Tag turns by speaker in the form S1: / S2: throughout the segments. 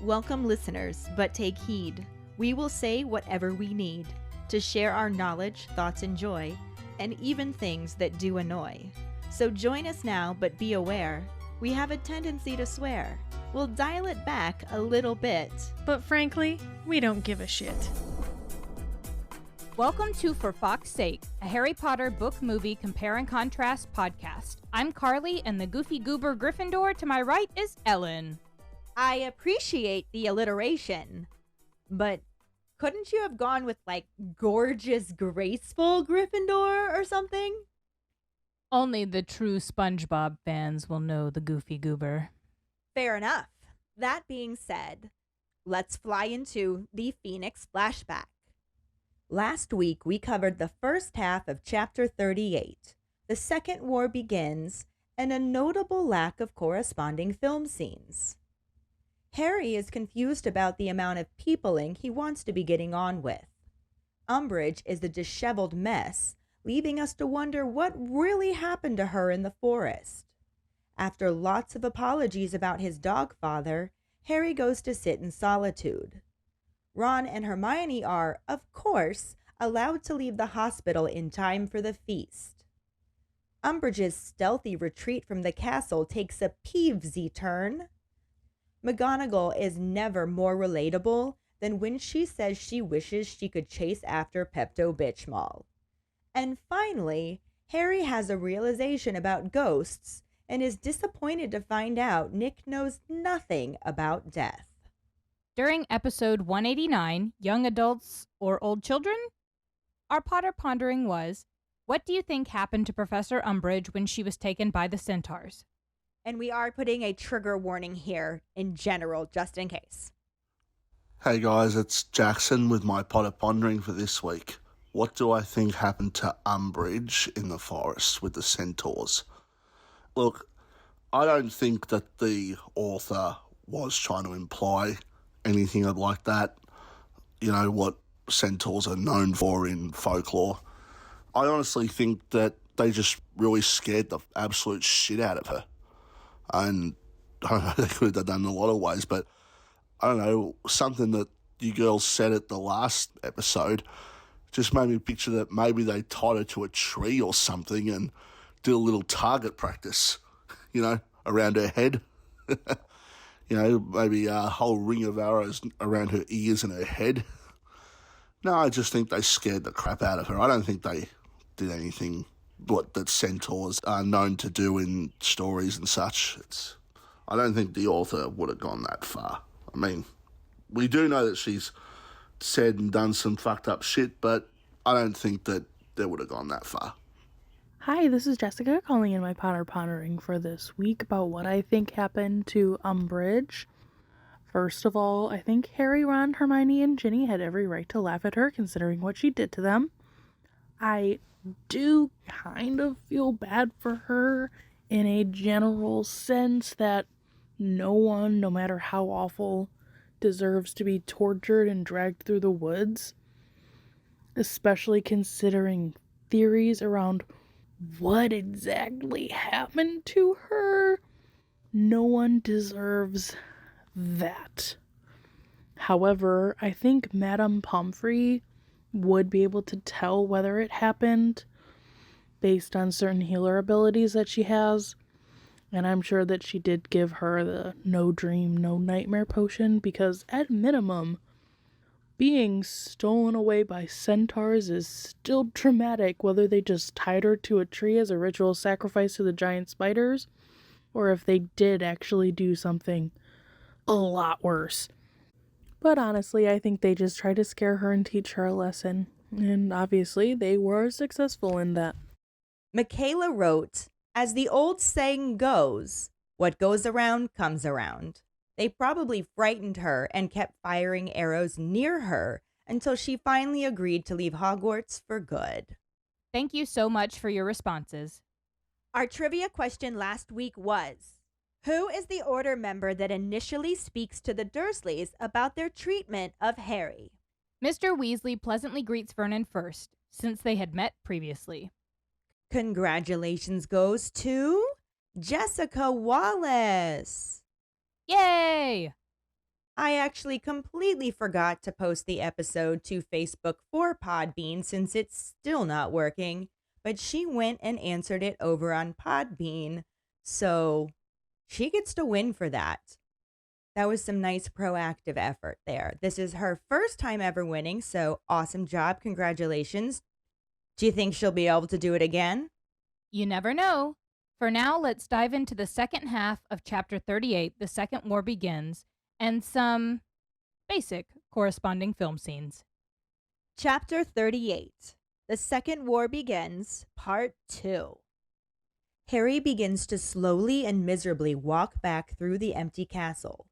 S1: Welcome, listeners, but take heed. We will say whatever we need to share our knowledge, thoughts, and joy, and even things that do annoy. So join us now, but be aware. We have a tendency to swear. We'll dial it back a little bit.
S2: But frankly, we don't give a shit.
S3: Welcome to For Fawkes' Sake, a Harry Potter book movie compare and contrast podcast. I'm Karlee, and the goofy goober Gryffindor to my right is Ellen.
S1: I appreciate the alliteration, but couldn't you have gone with, gorgeous, graceful Gryffindor or something?
S3: Only the true SpongeBob fans will know the goofy goober.
S1: Fair enough. That being said, let's fly into the Phoenix flashback. Last week, we covered the first half of Chapter 38. The Second War begins, and a notable lack of corresponding film scenes. Harry is confused about the amount of peopling he wants to be getting on with. Umbridge is a disheveled mess, leaving us to wonder what really happened to her in the forest. After lots of apologies about his dog father, Harry goes to sit in solitude. Ron and Hermione are, of course, allowed to leave the hospital in time for the feast. Umbridge's stealthy retreat from the castle takes a Peevesy turn. McGonagall is never more relatable than when she says she wishes she could chase after Pepto-Bismol. And finally, Harry has a realization about ghosts and is disappointed to find out Nick knows nothing about death.
S3: During episode 189, Young Adults or Old Children? Our Potter pondering was, what do you think happened to Professor Umbridge when she was taken by the centaurs?
S1: And we are putting a trigger warning here in general, just in case.
S4: Hey guys, it's Jackson with my Potter pondering for this week. What do I think happened to Umbridge in the forest with the centaurs? Look, I don't think that the author was trying to imply anything like that. You know, what centaurs are known for in folklore. I honestly think that they just really scared the absolute shit out of her. And I don't know, they could have done in a lot of ways, but I don't know, something that you girls said at the last episode just made me picture that maybe they tied her to a tree or something and did a little target practice, you know, around her head. You know, maybe a whole ring of arrows around her ears and her head. No, I just think they scared the crap out of her. I don't think they did anything that centaurs are known to do in stories and such. I don't think the author would have gone that far. I mean, we do know that she's said and done some fucked up shit, but I don't think that they would have gone that far.
S2: Hi, this is Jessica calling in my Potter pondering for this week about what I think happened to Umbridge. First of all, I think Harry, Ron, Hermione, and Ginny had every right to laugh at her considering what she did to them. I do kind of feel bad for her in a general sense that no one, no matter how awful, deserves to be tortured and dragged through the woods. Especially considering theories around what exactly happened to her. No one deserves that. However, I think Madame Pomfrey would be able to tell whether it happened based on certain healer abilities that she has. And I'm sure that she did give her the no dream, no nightmare potion, because at minimum, being stolen away by centaurs is still traumatic, whether they just tied her to a tree as a ritual sacrifice to the giant spiders, or if they did actually do something a lot worse. But honestly, I think they just tried to scare her and teach her a lesson, and obviously they were successful in that.
S1: Michaela wrote, as the old saying goes, what goes around comes around. They probably frightened her and kept firing arrows near her until she finally agreed to leave Hogwarts for good.
S3: Thank you so much for your responses.
S1: Our trivia question last week was, who is the Order member that initially speaks to the Dursleys about their treatment of Harry?
S3: Mr. Weasley pleasantly greets Vernon first, since they had met previously.
S1: Congratulations goes to Jessica Wallace.
S3: Yay!
S1: I actually completely forgot to post the episode to Facebook for Podbean since it's still not working, but she went and answered it over on Podbean, so she gets to win for that. That was some nice proactive effort there. This is her first time ever winning, so awesome job. Congratulations. Do you think she'll be able to do it again?
S3: You never know. For now, let's dive into the second half of Chapter 38, The Second War Begins, and some basic corresponding film scenes.
S1: Chapter 38, The Second War Begins, Part 2. Harry begins to slowly and miserably walk back through the empty castle,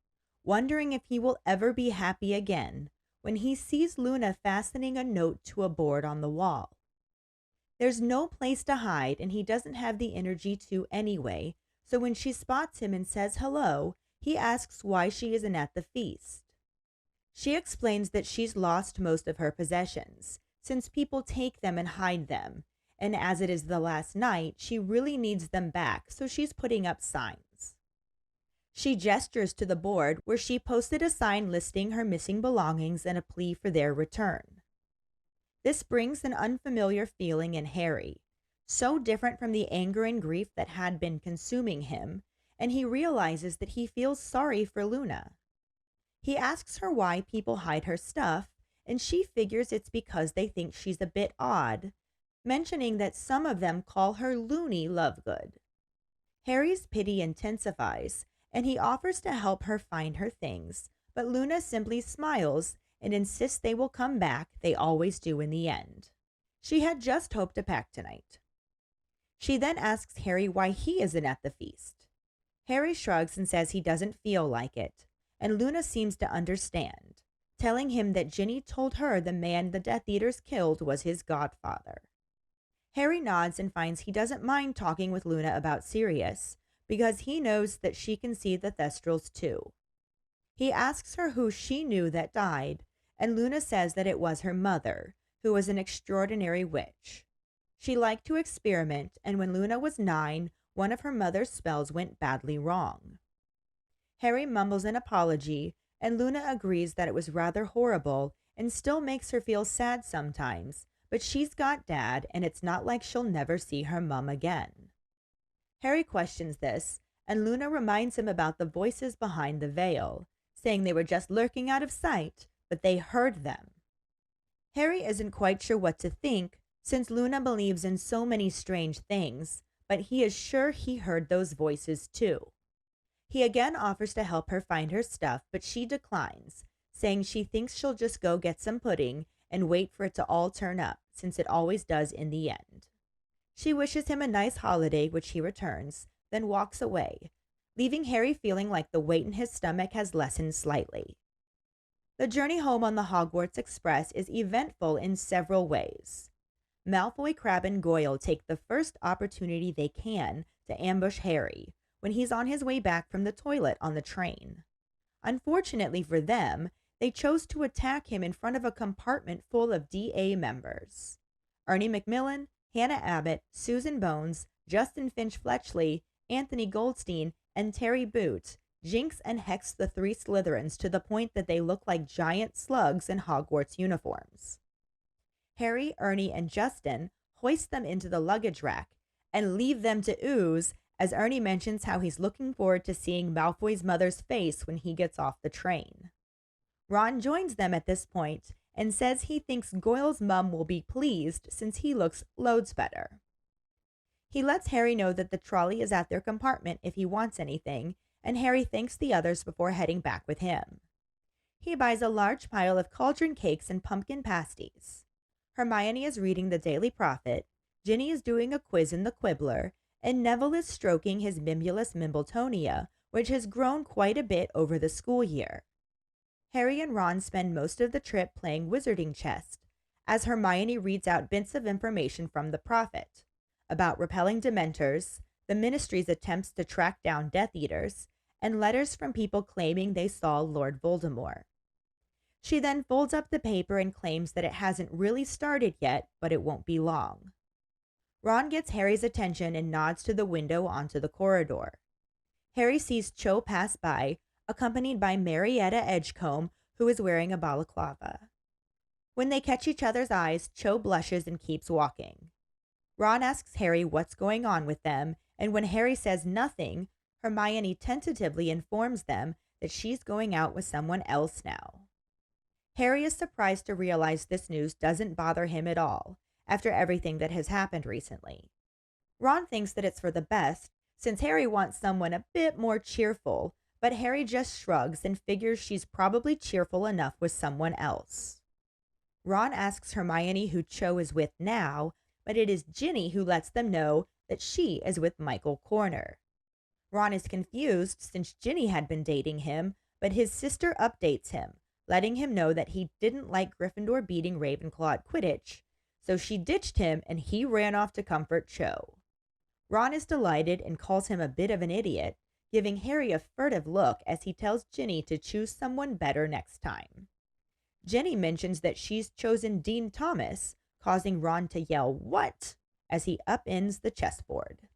S1: wondering if he will ever be happy again when he sees Luna fastening a note to a board on the wall. There's no place to hide, and he doesn't have the energy to anyway, so when she spots him and says hello, he asks why she isn't at the feast. She explains that she's lost most of her possessions, since people take them and hide them, and as it is the last night, she really needs them back, so she's putting up signs. She gestures to the board where she posted a sign listing her missing belongings and a plea for their return. This brings an unfamiliar feeling in Harry, so different from the anger and grief that had been consuming him, and he realizes that he feels sorry for Luna. He asks her why people hide her stuff, and she figures it's because they think she's a bit odd, mentioning that some of them call her Loony Lovegood. Harry's pity intensifies, and he offers to help her find her things, but Luna simply smiles and insists they will come back. They always do in the end. She had just hoped to pack tonight. She then asks Harry why he isn't at the feast. Harry shrugs and says he doesn't feel like it, and Luna seems to understand, telling him that Ginny told her the man the Death Eaters killed was his godfather. Harry nods and finds he doesn't mind talking with Luna about Sirius, because he knows that she can see the Thestrals too. He asks her who she knew that died, and Luna says that it was her mother, who was an extraordinary witch. She liked to experiment, and when Luna was 9, one of her mother's spells went badly wrong. Harry mumbles an apology, and Luna agrees that it was rather horrible and still makes her feel sad sometimes, but she's got Dad, and it's not like she'll never see her mum again. Harry questions this, and Luna reminds him about the voices behind the veil, saying they were just lurking out of sight, but they heard them. Harry isn't quite sure what to think, since Luna believes in so many strange things, but he is sure he heard those voices too. He again offers to help her find her stuff, but she declines, saying she thinks she'll just go get some pudding and wait for it to all turn up, since it always does in the end. She wishes him a nice holiday, which he returns, then walks away, leaving Harry feeling like the weight in his stomach has lessened slightly. The journey home on the Hogwarts Express is eventful in several ways. Malfoy, Crabbe, and Goyle take the first opportunity they can to ambush Harry when he's on his way back from the toilet on the train. Unfortunately for them, they chose to attack him in front of a compartment full of DA members. Ernie Macmillan, Hannah Abbott, Susan Bones, Justin Finch-Fletchley, Anthony Goldstein, and Terry Boot jinx and hex the 3 Slytherins to the point that they look like giant slugs in Hogwarts uniforms. Harry, Ernie, and Justin hoist them into the luggage rack and leave them to ooze as Ernie mentions how he's looking forward to seeing Malfoy's mother's face when he gets off the train. Ron joins them at this point and says he thinks Goyle's mum will be pleased since he looks loads better. He lets Harry know that the trolley is at their compartment if he wants anything, and Harry thanks the others before heading back with him. He buys a large pile of cauldron cakes and pumpkin pasties. Hermione is reading the Daily Prophet, Ginny is doing a quiz in the Quibbler, and Neville is stroking his Mimulus Mimbletonia, which has grown quite a bit over the school year. Harry and Ron spend most of the trip playing Wizarding Chess, as Hermione reads out bits of information from the Prophet about repelling Dementors, the Ministry's attempts to track down Death Eaters, and letters from people claiming they saw Lord Voldemort. She then folds up the paper and claims that it hasn't really started yet, but it won't be long. Ron gets Harry's attention and nods to the window onto the corridor. Harry sees Cho pass by, accompanied by Marietta Edgecombe, who is wearing a balaclava. When they catch each other's eyes, Cho blushes and keeps walking. Ron asks Harry what's going on with them, and when Harry says nothing, Hermione tentatively informs them that she's going out with someone else now. Harry is surprised to realize this news doesn't bother him at all, after everything that has happened recently. Ron thinks that it's for the best, since Harry wants someone a bit more cheerful, but Harry just shrugs and figures she's probably cheerful enough with someone else. Ron asks Hermione who Cho is with now, but it is Ginny who lets them know that she is with Michael Corner. Ron is confused since Ginny had been dating him, but his sister updates him, letting him know that he didn't like Gryffindor beating Ravenclaw at Quidditch, so she ditched him and he ran off to comfort Cho. Ron is delighted and calls him a bit of an idiot, giving Harry a furtive look as he tells Ginny to choose someone better next time. Ginny mentions that she's chosen Dean Thomas, causing Ron to yell, "What?" as he upends the chessboard.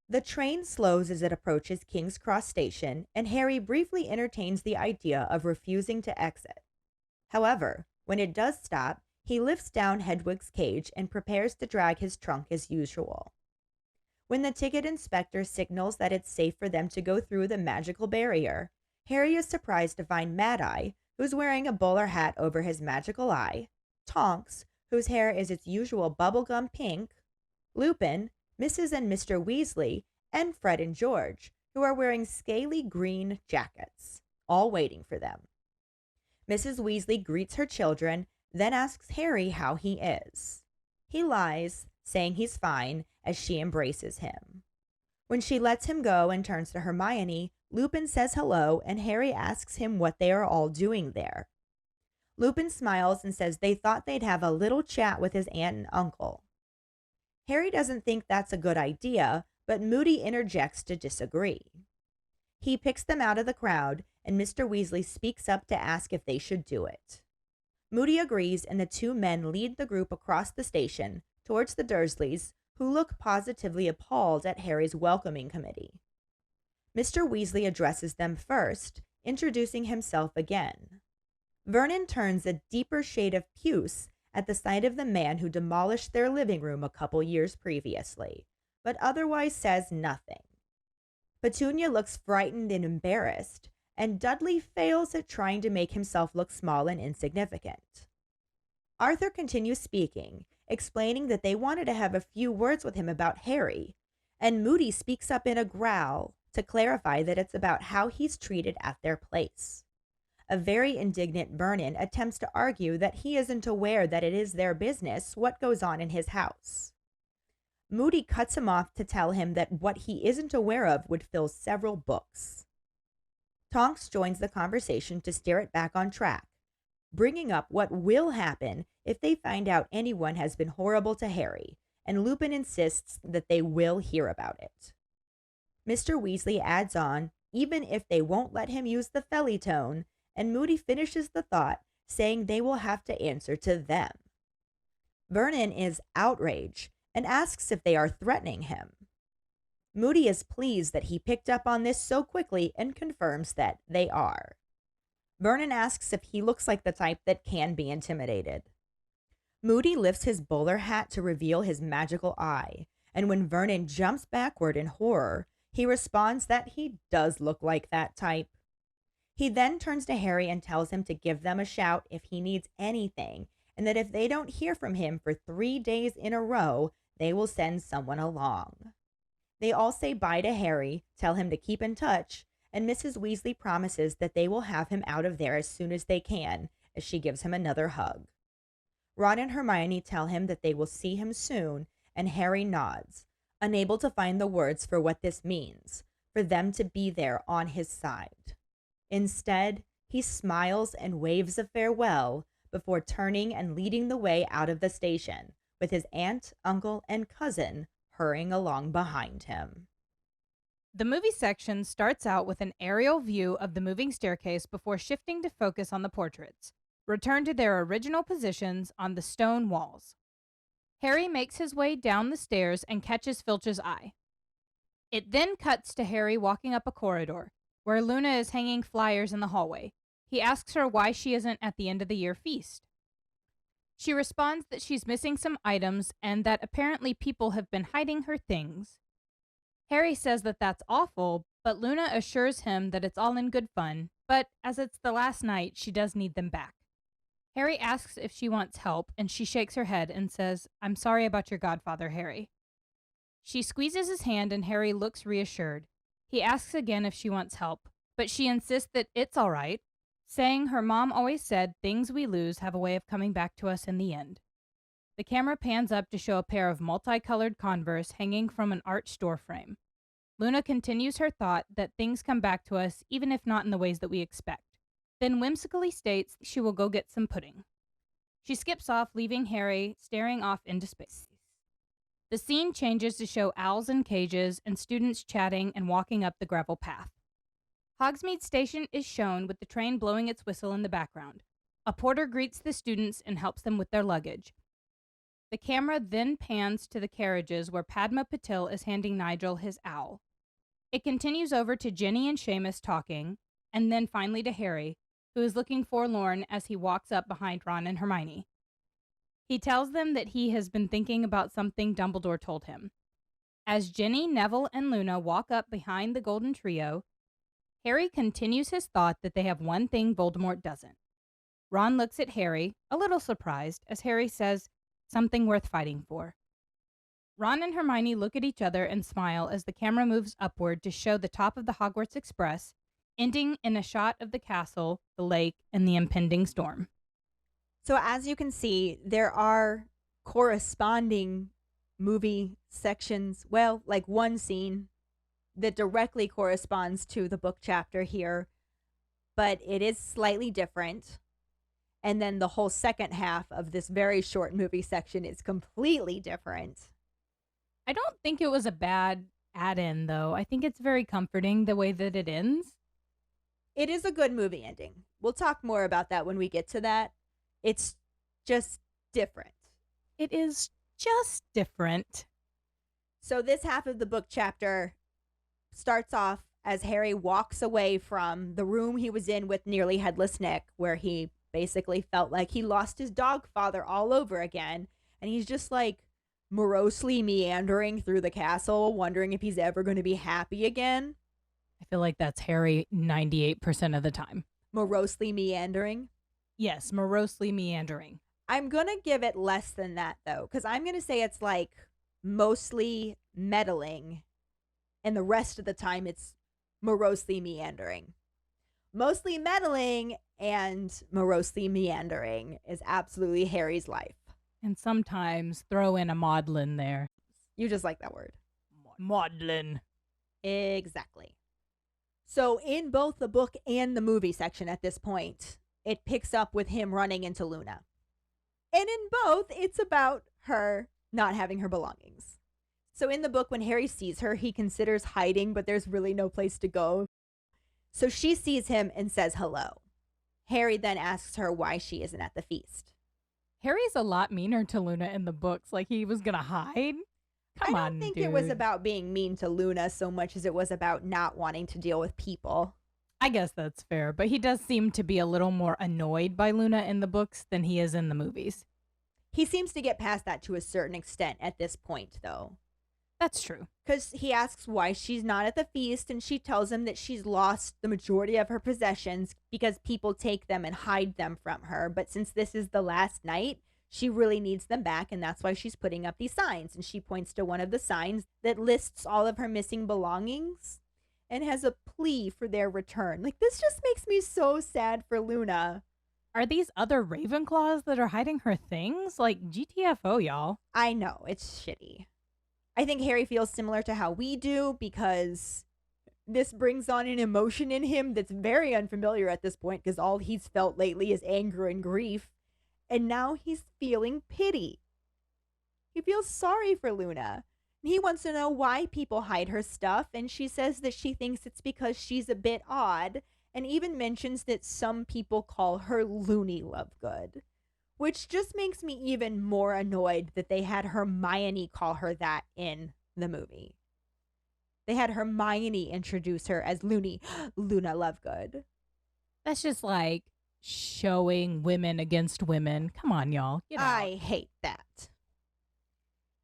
S1: The train slows as it approaches King's Cross Station, and Harry briefly entertains the idea of refusing to exit. However, when it does stop, he lifts down Hedwig's cage and prepares to drag his trunk as usual. When the ticket inspector signals that it's safe for them to go through the magical barrier, Harry is surprised to find Mad-Eye, who's wearing a bowler hat over his magical eye, Tonks, whose hair is its usual bubblegum pink, Lupin, Mrs. and Mr. Weasley, and Fred and George, who are wearing scaly green jackets, all waiting for them. Mrs. Weasley greets her children, then asks Harry how he is. He lies, saying he's fine, as she embraces him. When she lets him go and turns to Hermione, Lupin says hello, and Harry asks him what they are all doing there. Lupin smiles and says they thought they'd have a little chat with his aunt and uncle. Harry doesn't think that's a good idea, but Moody interjects to disagree. He picks them out of the crowd, and Mr. Weasley speaks up to ask if they should do it. Moody agrees, and the two men lead the group across the station towards the Dursleys, who look positively appalled at Harry's welcoming committee. Mr. Weasley addresses them first, introducing himself again. Vernon turns a deeper shade of puce at the sight of the man who demolished their living room a couple years previously, but otherwise says nothing. Petunia looks frightened and embarrassed, and Dudley fails at trying to make himself look small and insignificant. Arthur continues speaking, explaining that they wanted to have a few words with him about Harry, and Moody speaks up in a growl to clarify that it's about how he's treated at their place. A very indignant Vernon attempts to argue that he isn't aware that it is their business what goes on in his house. Moody cuts him off to tell him that what he isn't aware of would fill several books. Tonks joins the conversation to steer it back on track, bringing up what will happen if they find out anyone has been horrible to Harry, and Lupin insists that they will hear about it. Mr. Weasley adds on, even if they won't let him use the Fellitone, and Moody finishes the thought, saying they will have to answer to them. Vernon is outraged and asks if they are threatening him. Moody is pleased that he picked up on this so quickly and confirms that they are. Vernon asks if he looks like the type that can be intimidated. Moody lifts his bowler hat to reveal his magical eye, and when Vernon jumps backward in horror, he responds that he does look like that type. He then turns to Harry and tells him to give them a shout if he needs anything, and that if they don't hear from him for 3 days in a row, they will send someone along. They all say bye to Harry, tell him to keep in touch, and Mrs. Weasley promises that they will have him out of there as soon as they can, as she gives him another hug. Ron and Hermione tell him that they will see him soon, and Harry nods, unable to find the words for what this means, for them to be there on his side. Instead, he smiles and waves a farewell before turning and leading the way out of the station, with his aunt, uncle, and cousin hurrying along behind him.
S3: The movie section starts out with an aerial view of the moving staircase before shifting to focus on the portraits, returned to their original positions on the stone walls. Harry makes his way down the stairs and catches Filch's eye. It then cuts to Harry walking up a corridor, where Luna is hanging flyers in the hallway. He asks her why she isn't at the end of the year feast. She responds that she's missing some items and that apparently people have been hiding her things. Harry says that that's awful, but Luna assures him that it's all in good fun, but as it's the last night, she does need them back. Harry asks if she wants help, and she shakes her head and says, "I'm sorry about your godfather, Harry." She squeezes his hand and Harry looks reassured. He asks again if she wants help, but she insists that it's all right, saying her mom always said things we lose have a way of coming back to us in the end. The camera pans up to show a pair of multicolored Converse hanging from an arched door frame. Luna continues her thought that things come back to us even if not in the ways that we expect, then whimsically states she will go get some pudding. She skips off, leaving Harry staring off into space. The scene changes to show owls in cages and students chatting and walking up the gravel path. Hogsmeade Station is shown with the train blowing its whistle in the background. A porter greets the students and helps them with their luggage. The camera then pans to the carriages where Padma Patil is handing Nigel his owl. It continues over to Ginny and Seamus talking, and then finally to Harry, who is looking forlorn as he walks up behind Ron and Hermione. He tells them that he has been thinking about something Dumbledore told him. As Ginny, Neville, and Luna walk up behind the Golden Trio, Harry continues his thought that they have one thing Voldemort doesn't. Ron looks at Harry, a little surprised, as Harry says, "Something worth fighting for." Ron and Hermione look at each other and smile as the camera moves upward to show the top of the Hogwarts Express, ending in a shot of the castle, the lake, and the impending storm.
S1: So as you can see, there are corresponding movie sections, well, like one scene that directly corresponds to the book chapter here, but it is slightly different. And then the whole second half of this very short movie section is completely different.
S3: I don't think it was a bad add-in, though. I think it's very comforting the way that it ends.
S1: It is a good movie ending. We'll talk more about that when we get to that. It's just different.
S3: It is just different.
S1: So this half of the book chapter starts off as Harry walks away from the room he was in with Nearly Headless Nick, where he basically felt like he lost his dog father all over again. And he's just like morosely meandering through the castle, wondering if he's ever going to be happy again.
S3: I feel like that's Harry 98% of the time.
S1: Morosely meandering?
S3: Yes, morosely meandering.
S1: I'm going to give it less than that, though, because I'm going to say it's like mostly meddling, and the rest of the time it's morosely meandering. Mostly meddling and morosely meandering is absolutely Harry's life.
S3: And sometimes throw in a maudlin there.
S1: You just like that word.
S3: Maudlin.
S1: Exactly. So in both the book and the movie section at this point, it picks up with him running into Luna. And in both, it's about her not having her belongings. So in the book, when Harry sees her, he considers hiding, but there's really no place to go. So she sees him and says hello. Harry then asks her why she isn't at the feast.
S3: Harry's a lot meaner to Luna in the books, like he was gonna hide. Come on,
S1: I don't think
S3: dude.
S1: it was about being mean to Luna so much as it was about not wanting to deal with people.
S3: I guess that's fair, but he does seem to be a little more annoyed by Luna in the books than he is in the movies.
S1: He seems to get past that to a certain extent at this point, though.
S3: That's true.
S1: Because he asks why she's not at the feast, and she tells him that she's lost the majority of her possessions because people take them and hide them from her. But since this is the last night, she really needs them back, and that's why she's putting up these signs. And she points to one of the signs that lists all of her missing belongings and has a plea for their return. Like, this just makes me so sad for Luna.
S3: Are these other Ravenclaws that are hiding her things? Like, GTFO, y'all.
S1: I know, it's shitty. I think Harry feels similar to how we do because this brings on an emotion in him that's very unfamiliar at this point because all he's felt lately is anger and grief. And now he's feeling pity. He feels sorry for Luna. He wants to know why people hide her stuff, and she says that she thinks it's because she's a bit odd, and even mentions that some people call her Loony Lovegood, which just makes me even more annoyed that they had Hermione call her that in the movie. They had Hermione introduce her as Luna Lovegood.
S3: That's just like showing women against women. Come on, y'all. Get out.
S1: I hate that.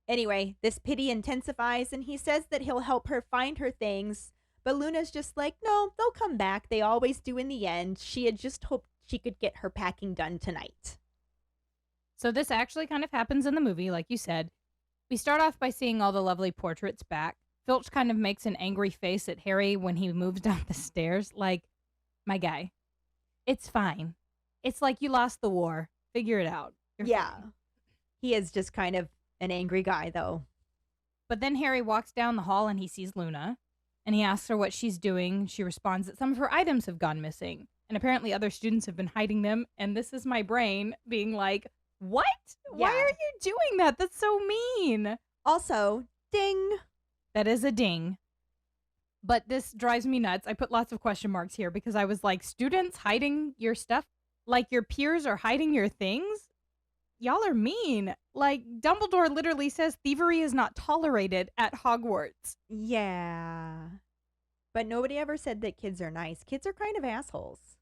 S1: Anyway, this pity intensifies, and he says that he'll help her find her things, but Luna's just like, no, they'll come back. They always do in the end. She had just hoped she could get her packing done tonight.
S3: So this actually kind of happens in the movie, like you said. We start off by seeing all the lovely portraits back. Filch kind of makes an angry face at Harry when he moves down the stairs, like, my guy, it's fine. It's like you lost the war. Figure it out. You're fine.
S1: He is just kind of an angry guy, though.
S3: But then Harry walks down the hall and he sees Luna, and he asks her what she's doing. She responds that some of her items have gone missing, and apparently other students have been hiding them, and this is my brain being like, what? Why are you doing that? That's so mean.
S1: Also, ding.
S3: That is a ding. But this drives me nuts. I put lots of question marks here because I was like, students hiding your stuff? Like your peers are hiding your things? Y'all are mean. Like, Dumbledore literally says thievery is not tolerated at Hogwarts.
S1: Yeah. But nobody ever said that kids are nice. Kids are kind of assholes.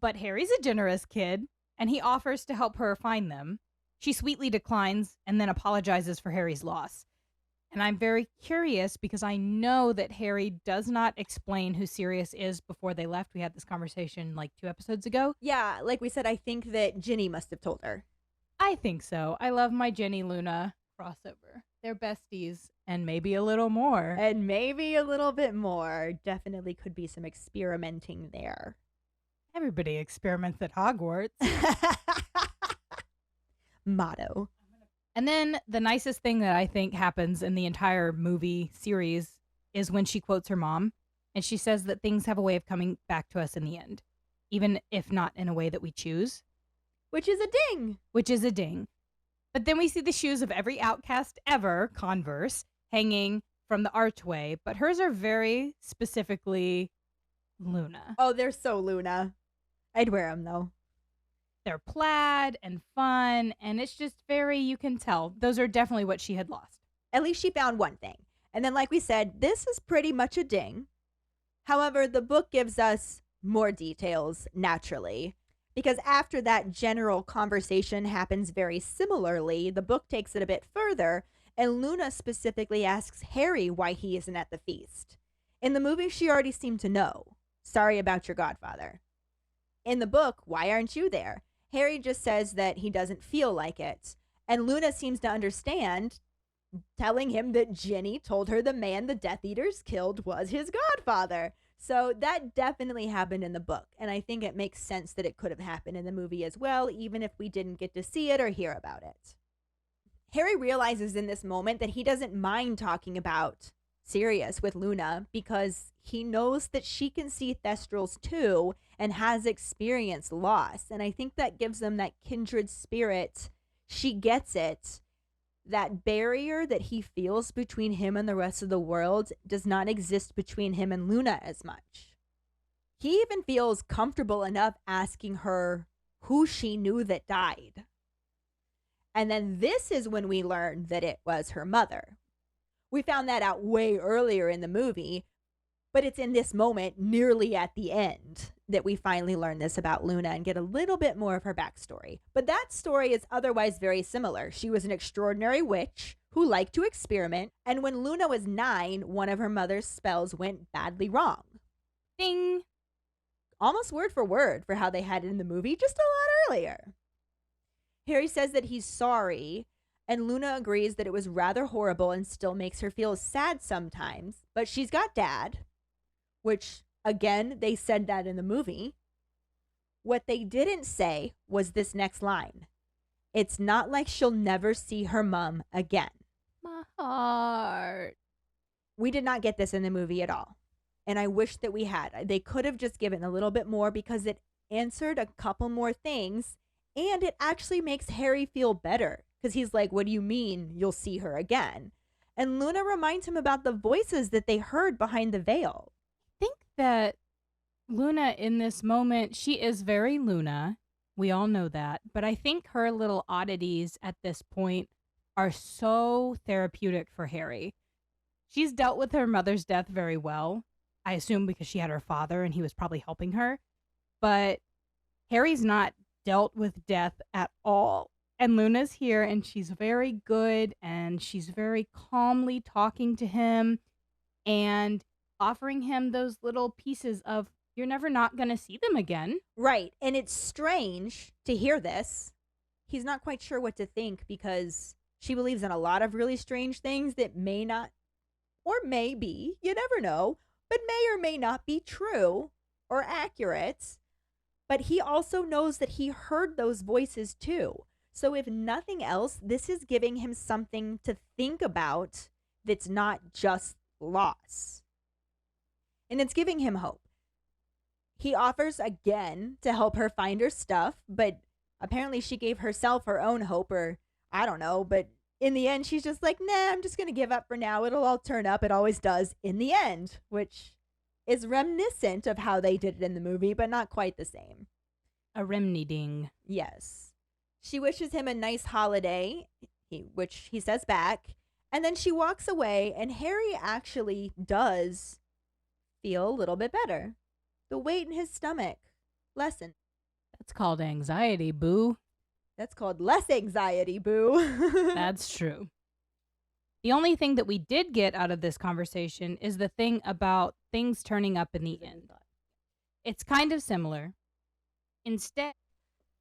S3: But Harry's a generous kid, and he offers to help her find them. She sweetly declines and then apologizes for Harry's loss. And I'm very curious because I know that Harry does not explain who Sirius is before they left. We had this conversation like 2 episodes ago.
S1: Yeah, like we said, I think that Ginny must have told her.
S3: I think so. I love my Jenny Luna crossover. They're besties and maybe a little more.
S1: And maybe a little bit more. Definitely could be some experimenting there.
S3: Everybody experiments at Hogwarts.
S1: Motto.
S3: And then the nicest thing that I think happens in the entire movie series is when she quotes her mom, and she says that things have a way of coming back to us in the end, even if not in a way that we choose.
S1: Which is a ding.
S3: Which is a ding. But then we see the shoes of every outcast ever, Converse, hanging from the archway, but hers are very specifically Luna.
S1: Oh, they're so Luna. I'd wear them, though.
S3: They're plaid and fun, and it's just very, you can tell. Those are definitely what she had lost.
S1: At least she found one thing. And then, like we said, this is pretty much a ding. However, the book gives us more details, naturally. Because after that general conversation happens very similarly, the book takes it a bit further, and Luna specifically asks Harry why he isn't at the feast. In the movie, she already seemed to know. Sorry about your godfather. In the book, why aren't you there? Harry just says that he doesn't feel like it. And Luna seems to understand, telling him that Ginny told her the man the Death Eaters killed was his godfather. So that definitely happened in the book. And I think it makes sense that it could have happened in the movie as well, even if we didn't get to see it or hear about it. Harry realizes in this moment that he doesn't mind talking about Sirius with Luna because he knows that she can see Thestrals too and has experienced loss. And I think that gives them that kindred spirit. She gets it. That barrier that he feels between him and the rest of the world does not exist between him and Luna as much. He even feels comfortable enough asking her who she knew that died. And then this is when we learn that it was her mother. We found that out way earlier in the movie, but it's in this moment, nearly at the end, that we finally learn this about Luna and get a little bit more of her backstory. But that story is otherwise very similar. She was an extraordinary witch who liked to experiment, and when Luna was 9, one of her mother's spells went badly wrong.
S3: Ding!
S1: Almost word for word for how they had it in the movie just a lot earlier. Harry says that he's sorry, and Luna agrees that it was rather horrible and still makes her feel sad sometimes, but she's got Dad, which, again, they said that in the movie. What they didn't say was this next line. It's not like she'll never see her mom again.
S3: My heart.
S1: We did not get this in the movie at all, and I wish that we had. They could have just given a little bit more because it answered a couple more things, and it actually makes Harry feel better because he's like, what do you mean you'll see her again? And Luna reminds him about the voices that they heard behind the veil.
S3: I think that Luna in this moment, she is very Luna. We all know that. But I think her little oddities at this point are so therapeutic for Harry. She's dealt with her mother's death very well. I assume because she had her father and he was probably helping her. But Harry's not dealt with death at all. And Luna's here and she's very good and she's very calmly talking to him and offering him those little pieces of, you're never not going to see them again.
S1: Right. And it's strange to hear this. He's not quite sure what to think because she believes in a lot of really strange things that may not, or may be, you never know, but may or may not be true or accurate. But he also knows that he heard those voices too. So if nothing else, this is giving him something to think about that's not just loss. And it's giving him hope. He offers again to help her find her stuff, but apparently she gave herself her own hope, or I don't know, but in the end she's just like, nah, I'm just going to give up for now. It'll all turn up. It always does in the end, which is reminiscent of how they did it in the movie, but not quite the same.
S3: A remedy-ding.
S1: Yes. She wishes him a nice holiday, which he says back, and then she walks away, and Harry actually does feel a little bit better. The weight in his stomach lessened.
S3: That's called anxiety, boo.
S1: That's called less anxiety, boo.
S3: That's true. The only thing that we did get out of this conversation is the thing about things turning up in the end. It's kind of similar. Instead,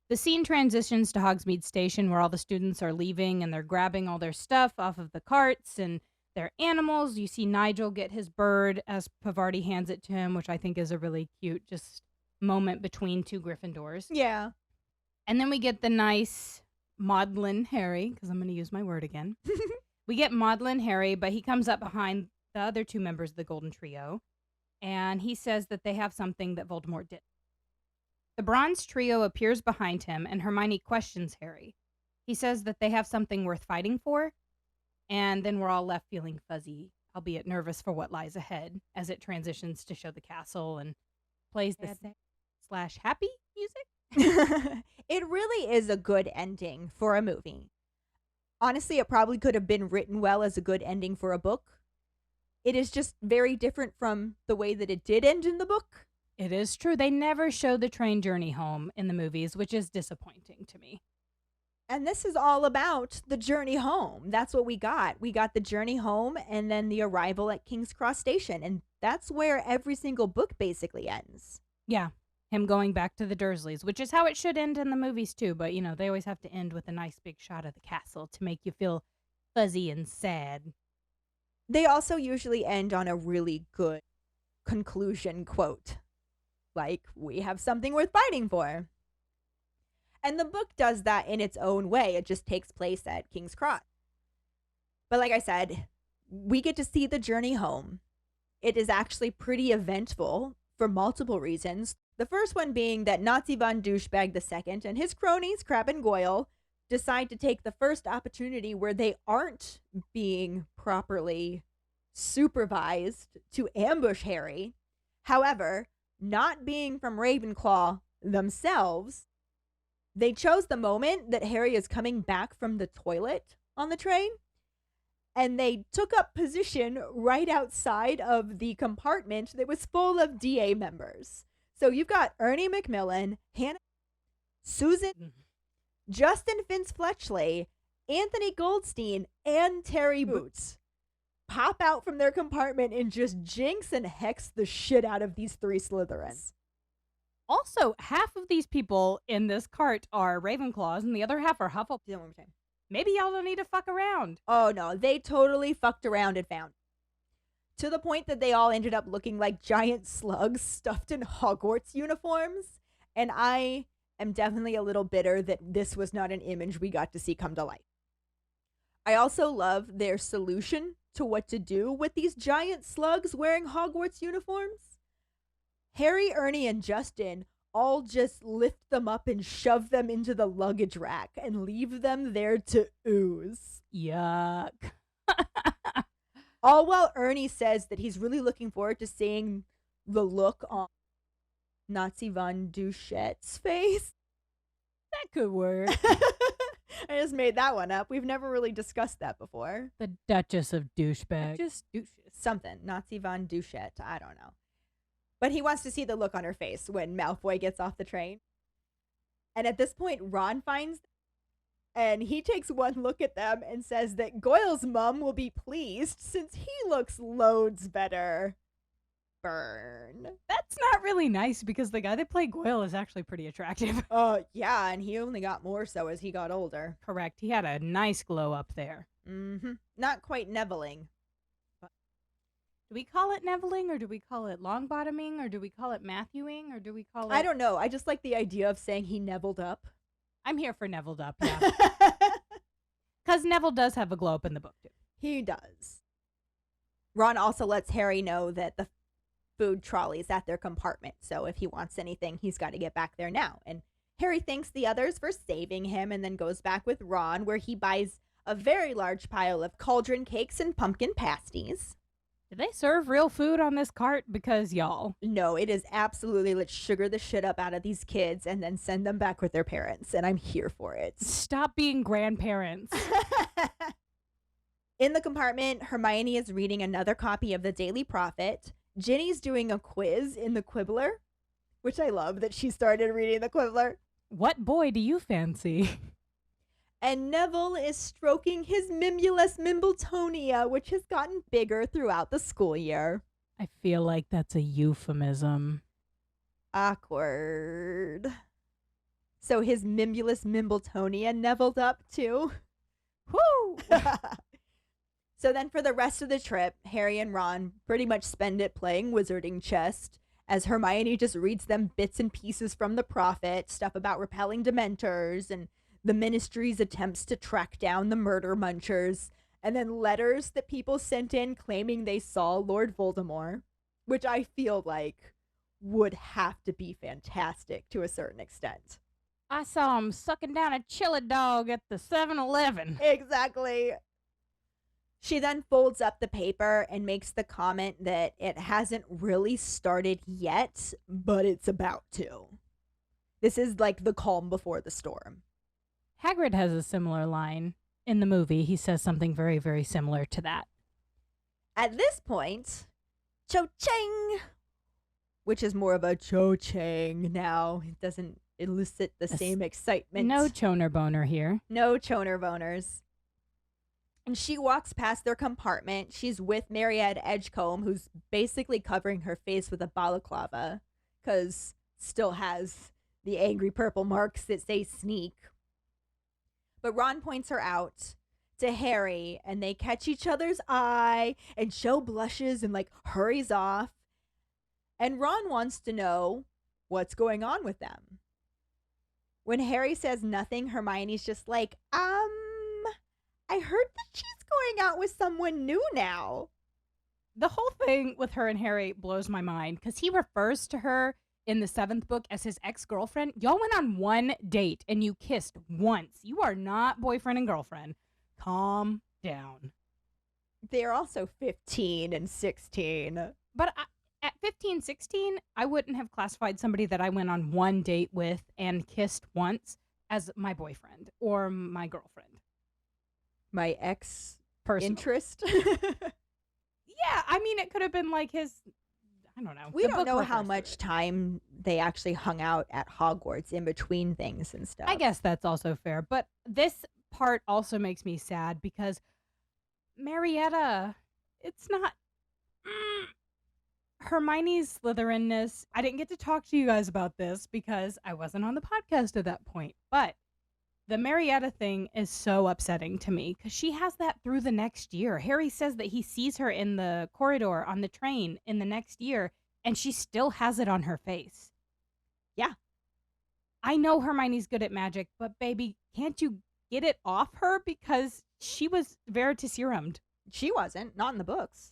S3: the scene transitions to Hogsmeade Station where all the students are leaving and they're grabbing all their stuff off of the carts and their animals. You see Nigel get his bird as Pavarti hands it to him, which I think is a really cute just moment between two Gryffindors.
S1: Yeah.
S3: And then we get the nice maudlin Harry, because I'm going to use my word again. We get maudlin Harry, but he comes up behind the other two members of the Golden Trio, and he says that they have something that Voldemort did. The Bronze Trio appears behind him, and Hermione questions Harry. He says that they have something worth fighting for, and then we're all left feeling fuzzy, albeit nervous for what lies ahead, as it transitions to show the castle and plays the sad/happy music.
S1: It really is a good ending for a movie. Honestly, it probably could have been written well as a good ending for a book. It is just very different from the way that it did end in the book.
S3: It is true. They never show the train journey home in the movies, which is disappointing to me.
S1: And this is all about the journey home. That's what we got. We got the journey home and then the arrival at King's Cross Station. And that's where every single book basically ends.
S3: Yeah. Him going back to the Dursleys, which is how it should end in the movies too. But, you know, they always have to end with a nice big shot of the castle to make you feel fuzzy and sad.
S1: They also usually end on a really good conclusion quote. Like, we have something worth fighting for. And the book does that in its own way. It just takes place at King's Cross. But like I said, we get to see the journey home. It is actually pretty eventful for multiple reasons. The first one being that Nazi von Douchebag II and his cronies, Crabbe and Goyle, decide to take the first opportunity where they aren't being properly supervised to ambush Harry. However, not being from Ravenclaw themselves, they chose the moment that Harry is coming back from the toilet on the train, and they took up position right outside of the compartment that was full of DA members. So you've got Ernie Macmillan, Hannah, Susan, Justin Finch-Fletchley, Anthony Goldstein, and Terry Boots pop out from their compartment and just jinx and hex the shit out of these three Slytherins.
S3: Also, half of these people in this cart are Ravenclaws and the other half are Hufflepuff. Maybe y'all don't need to fuck around.
S1: Oh no, they totally fucked around and found. To the point that they all ended up looking like giant slugs stuffed in Hogwarts uniforms. And I am definitely a little bitter that this was not an image we got to see come to life. I also love their solution to what to do with these giant slugs wearing Hogwarts uniforms. Harry, Ernie, and Justin all just lift them up and shove them into the luggage rack and leave them there to ooze.
S3: Yuck.
S1: All while Ernie says that he's really looking forward to seeing the look on Nazi von Duchette's face.
S3: That could work.
S1: I just made that one up. We've never really discussed that before.
S3: The Duchess of Douchebag.
S1: Just something. Nazi von Douchette. I don't know. But he wants to see the look on her face when Malfoy gets off the train. And at this point, Ron finds them, and he takes one look at them and says that Goyle's mom will be pleased since he looks loads better. Burn.
S3: That's not really nice because the guy that played Goyle is actually pretty attractive.
S1: Yeah, and he only got more so as he got older.
S3: Correct. He had a nice glow up there.
S1: Mm-hmm. Not quite Nevilling.
S3: Do we call it Nevilling, or do we call it Longbottoming, or do we call it Matthewing, or do we call it...
S1: I don't know. I just like the idea of saying he Nevilled up.
S3: I'm here for Nevilled up, yeah. Because Neville does have a glow up in the book, too.
S1: He does. Ron also lets Harry know that the food trolley's at their compartment, so if he wants anything, he's got to get back there now. And Harry thanks the others for saving him and then goes back with Ron, where he buys a very large pile of cauldron cakes and pumpkin pasties.
S3: Do they serve real food on this cart? Because, y'all.
S1: No, it is absolutely let's sugar the shit up out of these kids and then send them back with their parents, and I'm here for it.
S3: Stop being grandparents.
S1: In the compartment, Hermione is reading another copy of the Daily Prophet. Ginny's doing a quiz in the Quibbler, which I love that she started reading the Quibbler.
S3: What boy do you fancy?
S1: And Neville is stroking his Mimulus Mimbletonia, which has gotten bigger throughout the school year.
S3: I feel like that's a euphemism.
S1: Awkward. So his Mimulus Mimbletonia Nevilled up too. Woo! So then for the rest of the trip, Harry and Ron pretty much spend it playing Wizarding Chest, as Hermione just reads them bits and pieces from the Prophet, stuff about repelling Dementors, and the Ministry's attempts to track down the murder munchers, and then letters that people sent in claiming they saw Lord Voldemort, which I feel like would have to be fantastic to a certain extent.
S3: I saw him sucking down a chili dog at the 7-Eleven.
S1: Exactly. She then folds up the paper and makes the comment that it hasn't really started yet, but it's about to. This is like the calm before the storm.
S3: Hagrid has a similar line. In the movie, he says something very, very similar to that.
S1: At this point, cho-ching, which is more of a cho-chang now. It doesn't elicit the same excitement.
S3: No choner boner here.
S1: No choner boners. And she walks past their compartment. She's with Mariette Edgecombe, who's basically covering her face with a balaclava, because still has the angry purple marks that say sneak. But Ron points her out to Harry, and they catch each other's eye, and Cho blushes and hurries off. And Ron wants to know what's going on with them. When Harry says nothing, Hermione's just like, I heard that she's going out with someone new now.
S3: The whole thing with her and Harry blows my mind, because he refers to her in the 7th book as his ex-girlfriend. Y'all went on one date and you kissed once. You are not boyfriend and girlfriend. Calm down.
S1: They're also 15 and 16.
S3: But at 15, 16, I wouldn't have classified somebody that I went on one date with and kissed once as my boyfriend or my girlfriend.
S1: My ex
S3: Personal.
S1: interest.
S3: Yeah, I mean, it could have been like his, I don't know.
S1: We
S3: The
S1: don't
S3: book
S1: know
S3: refers
S1: how
S3: to
S1: much
S3: it.
S1: time they actually hung out at Hogwarts in between things and stuff.
S3: I guess that's also fair. But this part also makes me sad because Marietta, it's not Hermione's Slytherinness. I didn't get to talk to you guys about this because I wasn't on the podcast at that point. But the Marietta thing is so upsetting to me because she has that through the next year. Harry says that he sees her in the corridor on the train in the next year, and she still has it on her face.
S1: Yeah.
S3: I know Hermione's good at magic, but baby, can't you get it off her? Because she was Veritaserumed.
S1: She wasn't. Not in the books.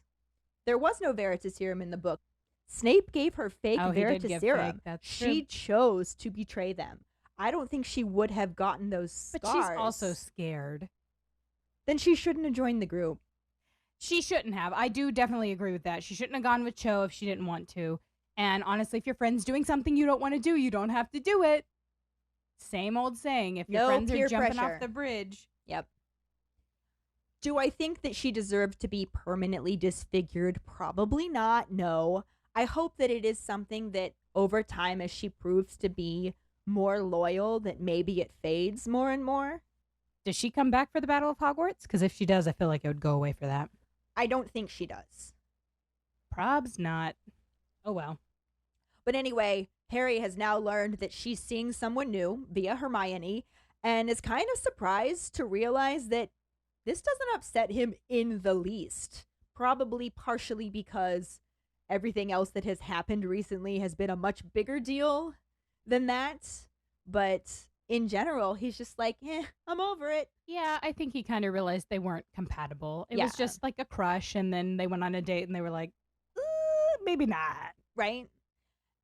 S1: There was no Veritaserum in the book. Snape gave her fake
S3: Oh, he did give
S1: Veritaserum.
S3: fake, that's
S1: She
S3: true.
S1: chose to betray them. I don't think she would have gotten those scars.
S3: But she's also scared.
S1: Then she shouldn't have joined the group.
S3: She shouldn't have. I do definitely agree with that. She shouldn't have gone with Cho if she didn't want to. And honestly, if your friend's doing something you don't want to do, you don't have to do it. Same old saying, if your
S1: No
S3: friends
S1: peer
S3: are jumping
S1: pressure.
S3: off the bridge.
S1: Yep. Do I think that she deserved to be permanently disfigured? Probably not, no. I hope that it is something that over time, as she proves to be more loyal, that maybe it fades more and more.
S3: Does she come back for the Battle of Hogwarts? Because if she does, I feel like it would go away for that.
S1: I don't think she does.
S3: Probs not. Oh well.
S1: But anyway, Harry has now learned that she's seeing someone new via Hermione and is kind of surprised to realize that this doesn't upset him in the least. Probably partially because everything else that has happened recently has been a much bigger deal than that. But in general, he's just like, I'm over it.
S3: Yeah, I think he kind of realized they weren't compatible. It was
S1: Yeah.
S3: just like a crush, and then they went on a date and they were like, maybe not.
S1: Right?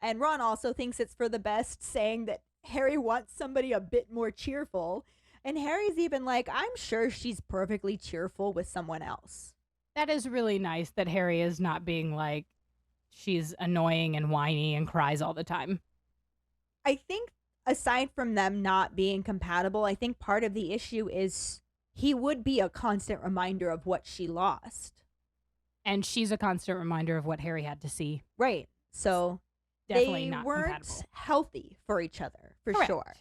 S1: And Ron also thinks it's for the best, saying that Harry wants somebody a bit more cheerful. And Harry's even like, I'm sure she's perfectly cheerful with someone else.
S3: That is really nice that Harry is not being like, she's annoying and whiny and cries all the time.
S1: I think aside from them not being compatible, I think part of the issue is he would be a constant reminder of what she lost.
S3: And she's a constant reminder of what Harry had to see.
S1: Right. So
S3: Definitely
S1: they
S3: not
S1: weren't
S3: compatible.
S1: healthy for each other, for
S3: Correct.
S1: sure.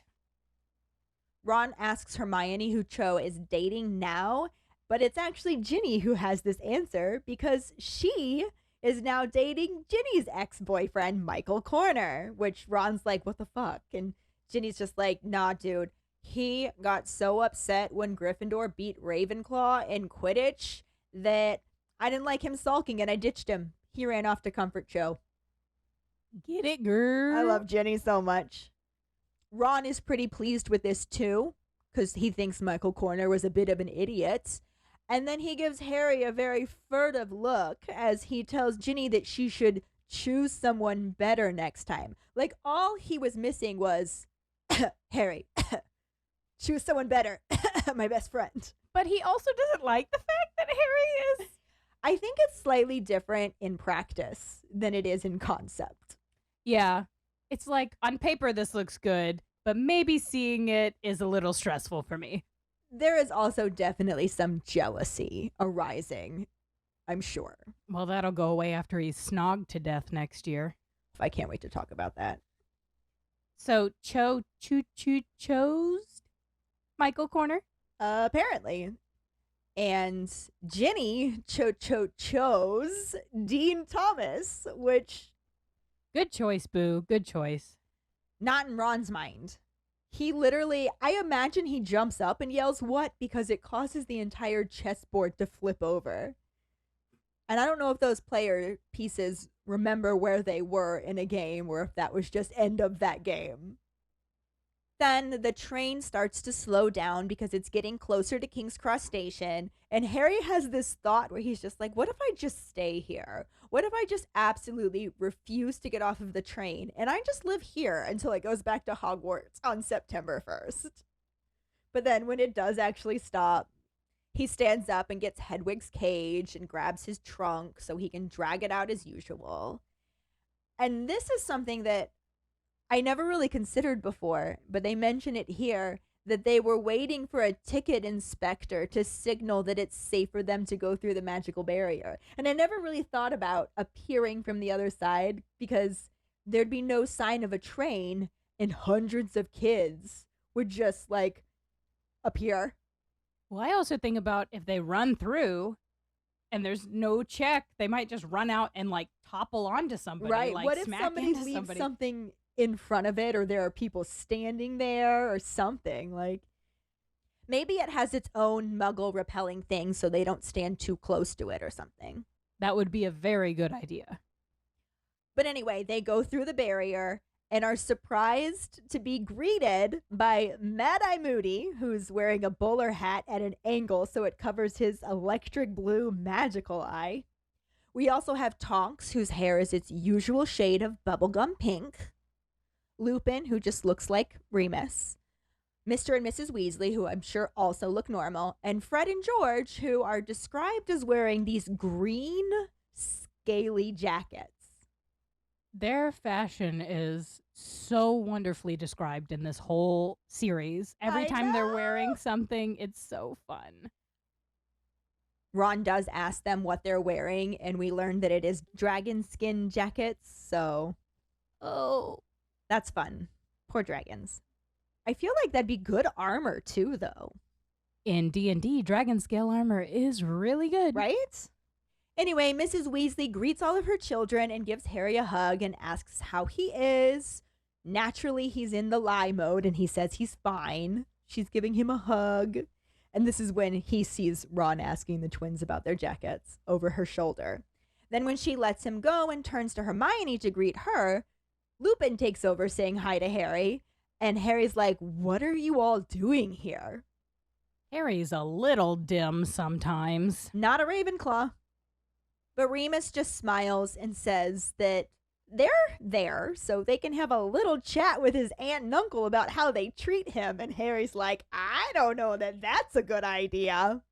S1: Ron asks Hermione who Cho is dating now, but it's actually Ginny who has this answer because she is now dating Ginny's ex-boyfriend, Michael Corner, which Ron's like, what the fuck? And Ginny's just like, nah, dude. He got so upset when Gryffindor beat Ravenclaw in Quidditch that I didn't like him sulking and I ditched him. He ran off to comfort Cho.
S3: Get it, girl.
S1: I love Ginny so much. Ron is pretty pleased with this too, because he thinks Michael Corner was a bit of an idiot. And then he gives Harry a very furtive look as he tells Ginny that she should choose someone better next time. Like, all he was missing was, Harry, choose someone better, my best friend.
S3: But he also doesn't like the fact that Harry is.
S1: I think it's slightly different in practice than it is in concept.
S3: Yeah. It's like, on paper, this looks good, but maybe seeing it is a little stressful for me.
S1: There is also definitely some jealousy arising, I'm sure.
S3: Well, that'll go away after he's snogged to death next year.
S1: I can't wait to talk about that.
S3: So, chose Michael Corner?
S1: Apparently. And Ginny chose Dean Thomas, which,
S3: Good choice, Boo. Good choice.
S1: not in Ron's mind. He literally, I imagine he jumps up and yells, what? Because it causes the entire chessboard to flip over. And I don't know if those player pieces remember where they were in a game or if that was just end of that game. Then the train starts to slow down because it's getting closer to King's Cross Station. And Harry has this thought where he's just like, what if I just stay here? What if I just absolutely refuse to get off of the train and I just live here until it goes back to Hogwarts on September 1st? But then when it does actually stop, he stands up and gets Hedwig's cage and grabs his trunk so he can drag it out as usual. And this is something that I never really considered before, but they mention it here, that they were waiting for a ticket inspector to signal that it's safe for them to go through the magical barrier. And I never really thought about appearing from the other side because there'd be no sign of a train and hundreds of kids would just like appear.
S3: Well, I also think about if they run through and there's no check, they might just run out and like topple onto somebody.
S1: Right.
S3: Like,
S1: What if
S3: smack
S1: somebody
S3: into
S1: leaves
S3: somebody.
S1: something in front of it or there are people standing there or something? Like, maybe it has its own muggle repelling thing so they don't stand too close to it or something.
S3: That would be a very good idea.
S1: But anyway, they go through the barrier and are surprised to be greeted by Mad-Eye Moody, who's wearing a bowler hat at an angle so it covers his electric blue magical eye. We also have Tonks, whose hair is its usual shade of bubblegum pink. Lupin, who just looks like Remus. Mr. and Mrs. Weasley, who I'm sure also look normal. And Fred and George, who are described as wearing these green, scaly jackets.
S3: Their fashion is so wonderfully described in this whole series. Every
S1: I
S3: time they're
S1: know.
S3: wearing something, it's so fun.
S1: Ron does ask them what they're wearing, and we learn that it is dragon skin jackets, so
S3: Oh.
S1: that's fun. Poor dragons. I feel like that'd be good armor too, though.
S3: In D&D, dragon scale armor is really good.
S1: Right? Anyway, Mrs. Weasley greets all of her children and gives Harry a hug and asks how he is. Naturally, he's in the lie mode and he says he's fine. She's giving him a hug. And this is when he sees Ron asking the twins about their jackets over her shoulder. Then when she lets him go and turns to Hermione to greet her, Lupin takes over saying hi to Harry. And Harry's like, "What are you all doing here?"
S3: Harry's a little dim sometimes.
S1: Not a Ravenclaw. But Remus just smiles and says that they're there so they can have a little chat with his aunt and uncle about how they treat him. And Harry's like, "I don't know that that's a good idea."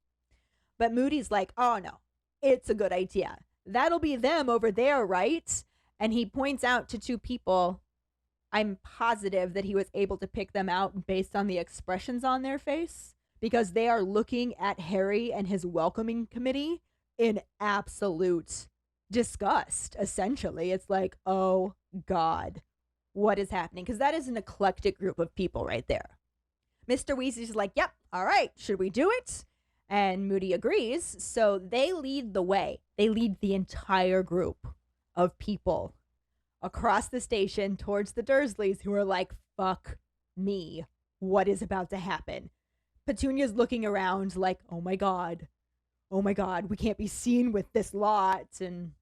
S1: But Moody's like, "Oh no, it's a good idea. That'll be them over there, right?" And he points out to two people. I'm positive that he was able to pick them out based on the expressions on their face, because they are looking at Harry and his welcoming committee in absolute disgust, essentially. It's like, oh God, what is happening? Because that is an eclectic group of people right there. Mr. Weasley's like, "Yep, all right, should we do it?" And Moody agrees. So they lead the way. They lead the entire group of people across the station towards the Dursleys, who are like, "Fuck me. What is about to happen?" Petunia's looking around like, oh my God, we can't be seen with this lot. And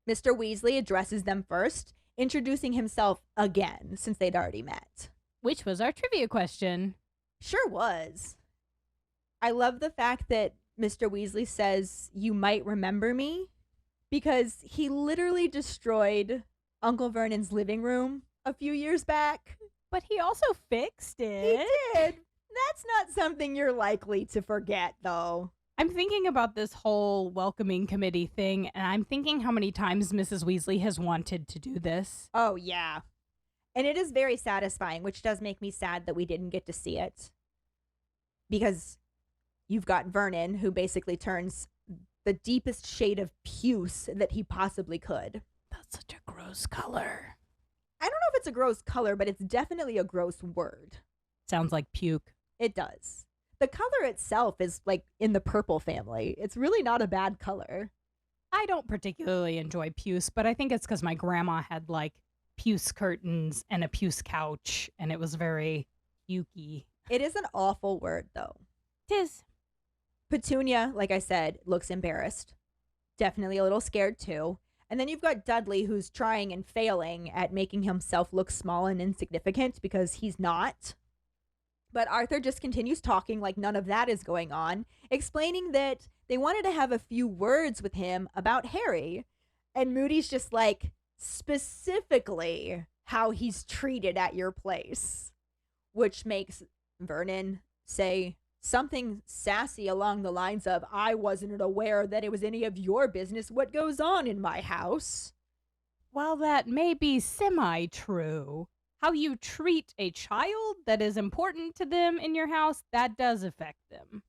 S1: Mr. Weasley addresses them first, introducing himself again since they'd already met.
S3: Which was our trivia question.
S1: Sure was. I love the fact that Mr. Weasley says, "You might remember me," because he literally destroyed Uncle Vernon's living room a few years back.
S3: But he also fixed
S1: He
S3: it.
S1: did. That's not something you're likely to forget, though.
S3: I'm thinking about this whole welcoming committee thing, and I'm thinking how many times Mrs. Weasley has wanted to do this.
S1: Oh, yeah. And it is very satisfying, which does make me sad that we didn't get to see it. Because you've got Vernon, who basically turns the deepest shade of puce that he possibly could.
S3: That's such a gross color.
S1: I don't know if it's a gross color, but it's definitely a gross word.
S3: Sounds like puke.
S1: It does. The color itself is like in the purple family. It's really not a bad color.
S3: I don't particularly enjoy puce, but I think it's because my grandma had like puce curtains and a puce couch, and it was very pukey.
S1: It is an awful word, though.
S3: Tis.
S1: Petunia, like I said, looks embarrassed. Definitely a little scared, too. And then you've got Dudley, who's trying and failing at making himself look small and insignificant because he's not. But Arthur just continues talking like none of that is going on, explaining that they wanted to have a few words with him about Harry. And Moody's just like, specifically how he's treated at your place, which makes Vernon say something sassy along the lines of, "I wasn't aware that it was any of your business what goes on in my house."
S3: While that may be semi-true, how you treat a child that is important to them in your house, that does affect them.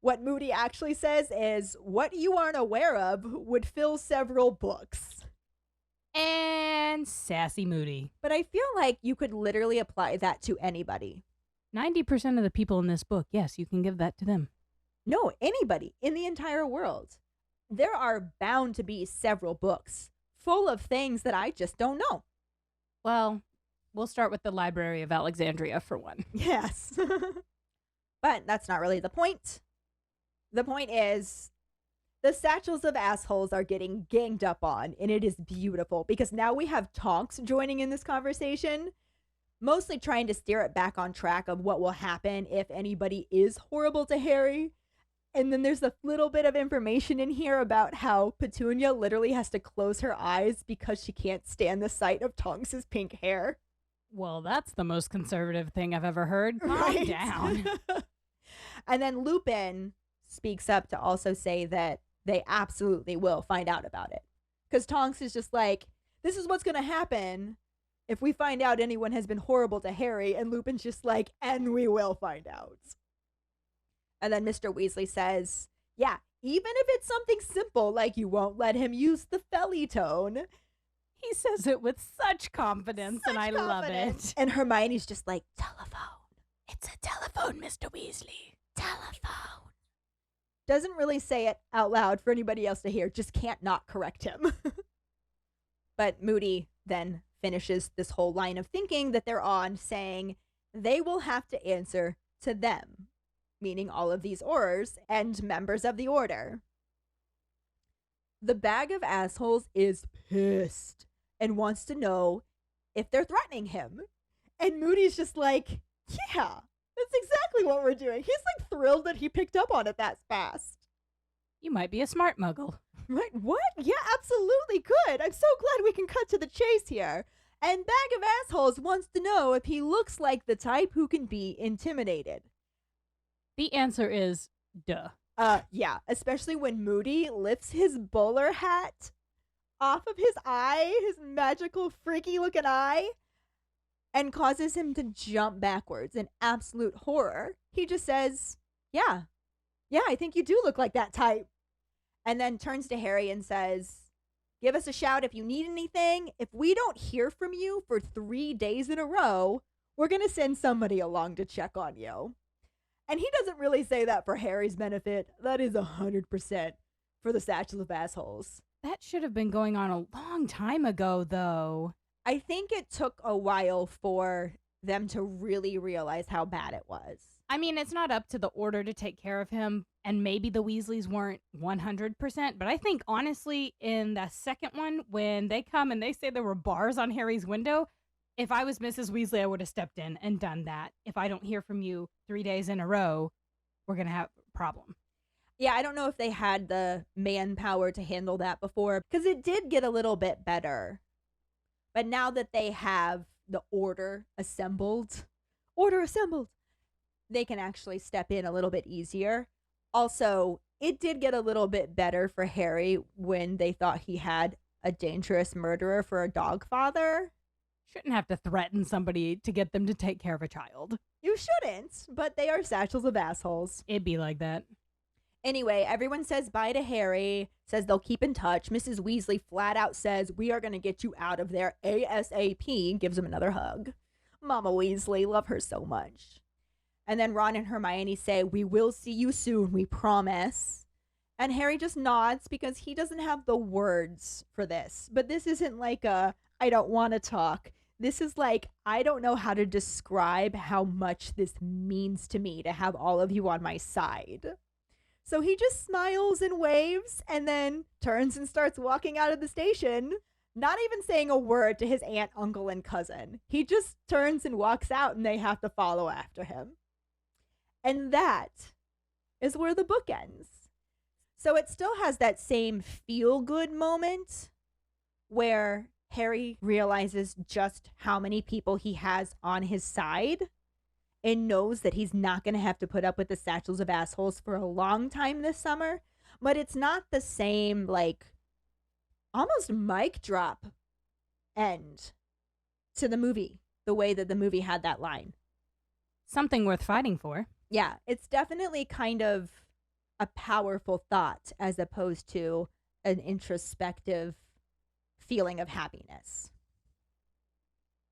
S1: What Moody actually says is, "What you aren't aware of would fill several books."
S3: And sassy Moody.
S1: But I feel like you could literally apply that to anybody.
S3: 90% of the people in this book, yes, you can give that to them.
S1: No, anybody in the entire world. There are bound to be several books full of things that I just don't know.
S3: Well, we'll start with the Library of Alexandria for one.
S1: Yes. But that's not really the point. The point is, the satchels of assholes are getting ganged up on, and it is beautiful because now we have Tonks joining in this conversation, mostly trying to steer it back on track of what will happen if anybody is horrible to Harry. And then there's a little bit of information in here about how Petunia literally has to close her eyes because she can't stand the sight of Tonks' pink hair.
S3: Well, that's the most conservative thing I've ever heard. Calm
S1: Right?
S3: down.
S1: And then Lupin speaks up to also say that they absolutely will find out about it. Because Tonks is just like, this is what's going to happen if we find out anyone has been horrible to Harry. And Lupin's just like, and we will find out. And then Mr. Weasley says, yeah, even if it's something simple like you won't let him use the Fellitone.
S3: He says it with such confidence, and I love it.
S1: And Hermione's just like, telephone. It's a telephone, Mr. Weasley. Telephone. Doesn't really say it out loud for anybody else to hear. Just can't not correct him. But Moody then finishes this whole line of thinking that they're on, saying they will have to answer to them, meaning all of these Aurors and members of the Order. The Bag of Assholes is pissed and wants to know if they're threatening him. And Moody's just like, yeah, that's exactly what we're doing. He's like thrilled that he picked up on it that fast.
S3: You might be a smart muggle.
S1: Right? What? Yeah, absolutely. Good. I'm so glad we can cut to the chase here. And Bag of Assholes wants to know if he looks like the type who can be intimidated.
S3: The answer is duh.
S1: Yeah, especially when Moody lifts his bowler hat off of his eye, his magical freaky looking eye, and causes him to jump backwards in absolute horror. He just says, yeah, I think you do look like that type. And then turns to Harry and says, give us a shout if you need anything. If we don't hear from you for 3 days in a row, we're going to send somebody along to check on you. And he doesn't really say that for Harry's benefit. That is 100% for the Satchel of Assholes.
S3: That should have been going on a long time ago, though.
S1: I think it took a while for them to really realize how bad it was.
S3: I mean, it's not up to the Order to take care of him, and maybe the Weasleys weren't 100%, but I think, honestly, in the second one, when they come and they say there were bars on Harry's window, if I was Mrs. Weasley, I would have stepped in and done that. If I don't hear from you 3 days in a row, we're going to have a problem.
S1: Yeah, I don't know if they had the manpower to handle that before, because it did get a little bit better. But now that they have the Order assembled, they can actually step in a little bit easier. Also, it did get a little bit better for Harry when they thought he had a dangerous murderer for a dog father.
S3: Shouldn't have to threaten somebody to get them to take care of a child.
S1: You shouldn't, but they are Satchels of Assholes.
S3: It'd be like that.
S1: Anyway, everyone says bye to Harry, says they'll keep in touch. Mrs. Weasley flat out says, we are going to get you out of there ASAP, gives him another hug. Mama Weasley, love her so much. And then Ron and Hermione say, we will see you soon, we promise. And Harry just nods because he doesn't have the words for this. But this isn't like a, I don't want to talk. This is like, I don't know how to describe how much this means to me to have all of you on my side. So he just smiles and waves and then turns and starts walking out of the station, not even saying a word to his aunt, uncle, and cousin. He just turns and walks out and they have to follow after him. And that is where the book ends. So it still has that same feel-good moment where Harry realizes just how many people he has on his side and knows that he's not going to have to put up with the Satchels of Assholes for a long time this summer. But it's not the same, like, almost mic drop end to the movie, the way that the movie had that line.
S3: Something worth fighting for.
S1: Yeah, it's definitely kind of a powerful thought as opposed to an introspective feeling of happiness.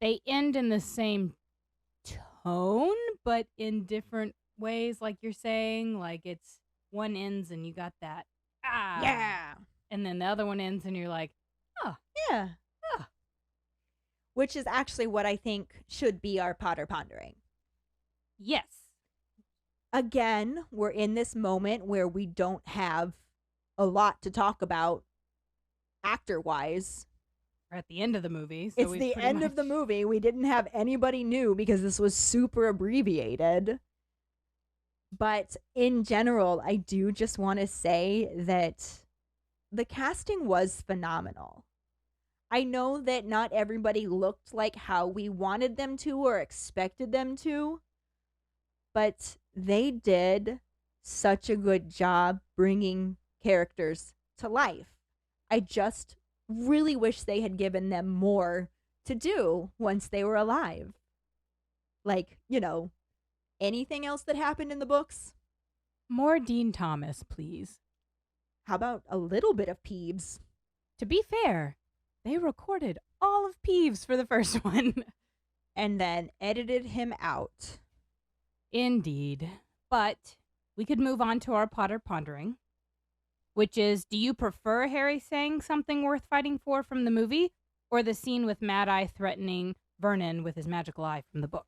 S3: They end in the same tone, but in different ways, like you're saying. Like, it's one ends and you got that,
S1: yeah,
S3: and then the other one ends and you're like, oh,
S1: yeah, which is actually what I think should be our Potter Pondering.
S3: yes.
S1: Again, we're in this moment where we don't have a lot to talk about actor-wise.
S3: We're at the end of the movie. So
S1: it's the end of the movie. We didn't have anybody new because this was super abbreviated. But in general, I do just want to say that the casting was phenomenal. I know that not everybody looked like how we wanted them to or expected them to, but they did such a good job bringing characters to life. I just really wish they had given them more to do once they were alive. Like, anything else that happened in the books?
S3: More Dean Thomas, please.
S1: How about a little bit of Peeves?
S3: To be fair, they recorded all of Peeves for the first one.
S1: And then edited him out.
S3: Indeed. But we could move on to our Potter Pondering, which is, do you prefer Harry saying something worth fighting for from the movie, or the scene with Mad Eye threatening Vernon with his magical eye from the book?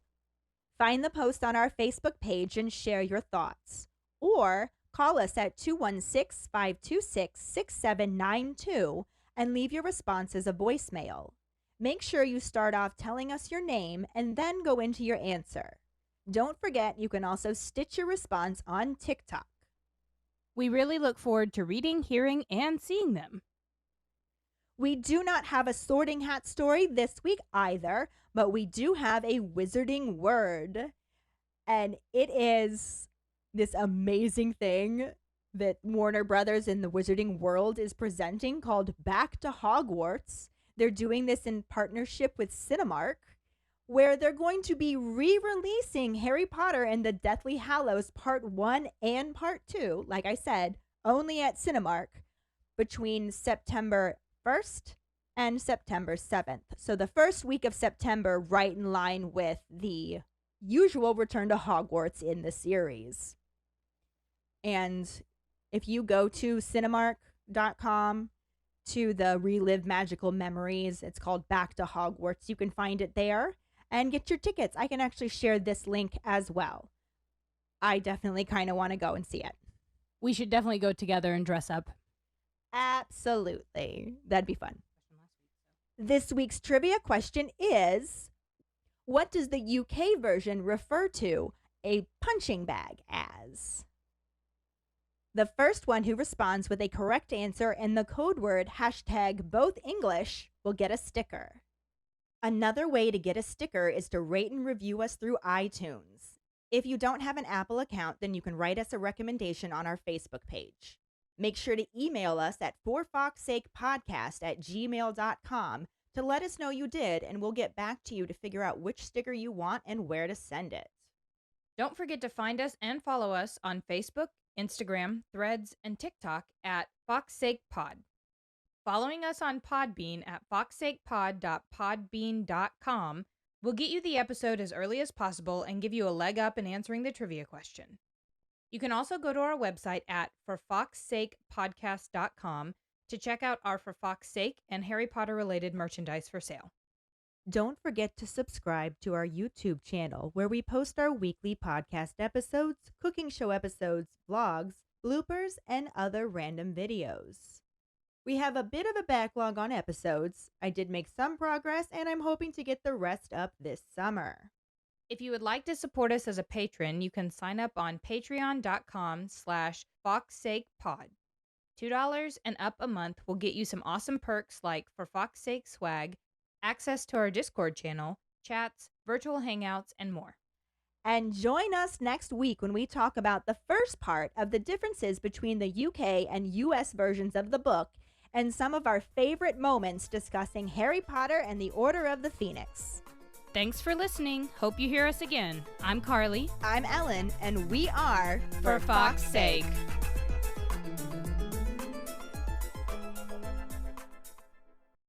S1: Find the post on our Facebook page and share your thoughts. Or call us at 216-526-6792 and leave your response as a voicemail. Make sure you start off telling us your name and then go into your answer. Don't forget, you can also stitch your response on TikTok.
S3: We really look forward to reading, hearing, and seeing them.
S1: We do not have a Sorting Hat story this week either, but we do have a wizarding word. And it is this amazing thing that Warner Brothers in the wizarding world is presenting called Back to Hogwarts. They're doing this in partnership with Cinemark, where they're going to be re-releasing Harry Potter and the Deathly Hallows Part 1 and Part 2, like I said, only at Cinemark, between September 1st and September 7th. So the first week of September, right in line with the usual return to Hogwarts in the series. And if you go to Cinemark.com, to the Relive Magical Memories, it's called Back to Hogwarts. You can find it there and get your tickets. I can actually share this link as well. I definitely kind of want to go and see it.
S3: We should definitely go together and dress up.
S1: Absolutely. That'd be fun. This week's trivia question is, what does the UK version refer to a punching bag as? The first one who responds with a correct answer and the code word #BothEnglish will get a sticker. Another way to get a sticker is to rate and review us through iTunes. If you don't have an Apple account, then you can write us a recommendation on our Facebook page. Make sure to email us at forfawkesakepodcast@gmail.com to let us know you did, and we'll get back to you to figure out which sticker you want and where to send it.
S3: Don't forget to find us and follow us on Facebook, Instagram, Threads, and TikTok at FawkesAkePod. Following us on Podbean at fawkesakepod.podbean.com will get you the episode as early as possible and give you a leg up in answering the trivia question. You can also go to our website at forfawkesakepodcast.com to check out our For Fawkes Sake and Harry Potter related merchandise for sale.
S1: Don't forget to subscribe to our YouTube channel, where we post our weekly podcast episodes, cooking show episodes, vlogs, bloopers, and other random videos. We have a bit of a backlog on episodes. I did make some progress, and I'm hoping to get the rest up this summer.
S3: If you would like to support us as a patron, you can sign up on patreon.com/FawkesSakePod. $2 and up a month will get you some awesome perks like For Fawkes Sake swag, access to our Discord channel, chats, virtual hangouts, and more.
S1: And join us next week when we talk about the first part of the differences between the UK and US versions of the book and some of our favorite moments discussing Harry Potter and the Order of the Phoenix.
S3: Thanks for listening. Hope you hear us again. I'm Karlee.
S1: I'm Ellen, and we are
S3: For Fawkes Sake.